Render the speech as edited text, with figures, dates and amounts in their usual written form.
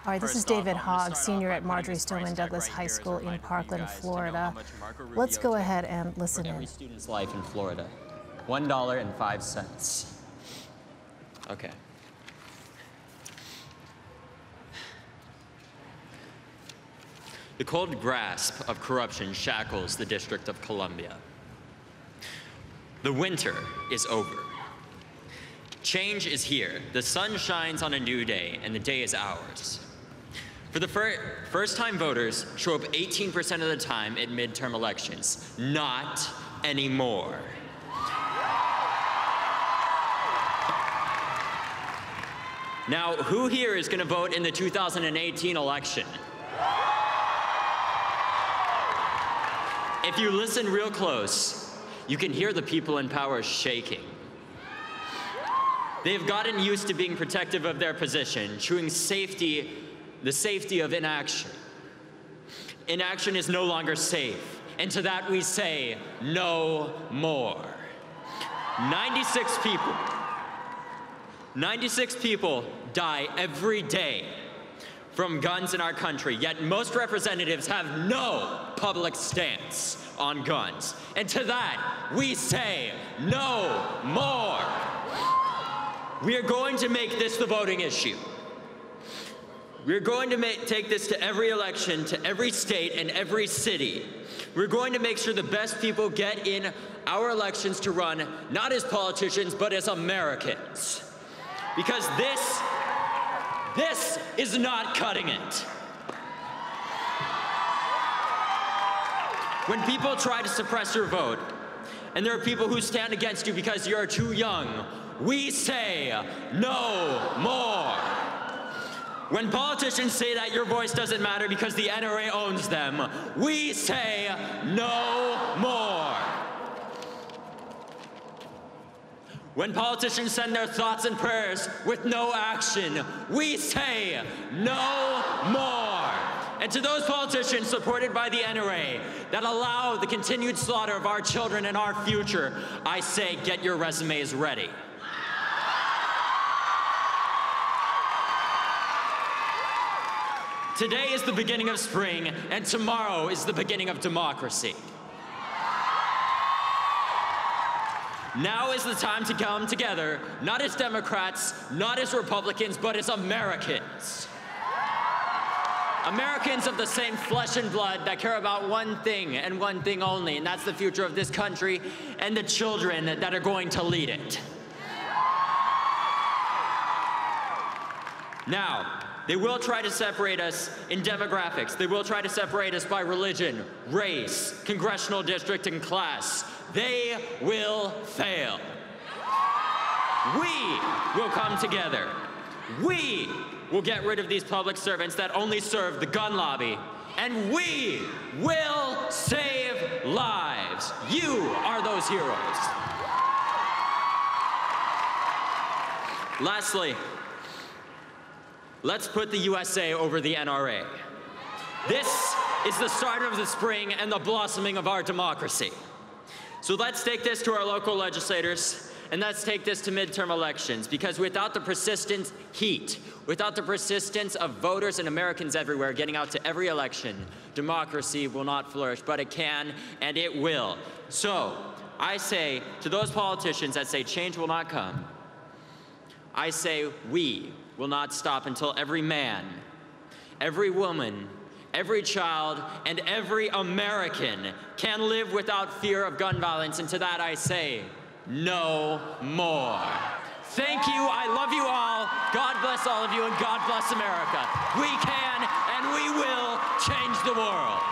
All right, this is David Hogg, senior at Marjorie Stoneman Douglas High School in Parkland, Florida. Let's go ahead and listen in. Every student's life in Florida, $1.05. Okay. The cold grasp of corruption shackles the District of Columbia. The winter is over. Change is here. The sun shines on a new day, and the day is ours. For the first-time voters show up 18% of the time at midterm elections. Not anymore. Now, who here is going to vote in the 2018 election? If you listen real close, you can hear the people in power shaking. They've gotten used to being protective of their position, choosing the safety of inaction. Inaction is no longer safe, and to that we say, no more. 96 people die every day from guns in our country, yet most representatives have no public stance on guns. And to that, we say, no more. We are going to make this the voting issue. We're going to take this to every election, to every state and every city. We're going to make sure the best people get in our elections to run, not as politicians, but as Americans. Because this is not cutting it. When people try to suppress your vote, and there are people who stand against you because you're too young, we say no more. When politicians say that your voice doesn't matter because the NRA owns them, we say no more. When politicians send their thoughts and prayers with no action, we say no more. And to those politicians supported by the NRA that allow the continued slaughter of our children and our future, I say get your resumes ready. Today is the beginning of spring, and tomorrow is the beginning of democracy. Now is the time to come together, not as Democrats, not as Republicans, but as Americans. Americans of the same flesh and blood that care about one thing and one thing only, and that's the future of this country and the children that are going to lead it. Now, they will try to separate us in demographics. They will try to separate us by religion, race, congressional district, and class. They will fail. We will come together. We will get rid of these public servants that only serve the gun lobby. And we will save lives. You are those heroes. Lastly, let's put the USA over the NRA. This is the start of the spring and the blossoming of our democracy. So let's take this to our local legislators, and let's take this to midterm elections, because without the persistent heat, without the persistence of voters and Americans everywhere getting out to every election, democracy will not flourish, but it can and it will. So I say to those politicians that say change will not come, I say we will not stop until every man, every woman, every child, and every American can live without fear of gun violence, and to that I say, no more. Thank you, I love you all, God bless all of you, and God bless America. We can and we will change the world.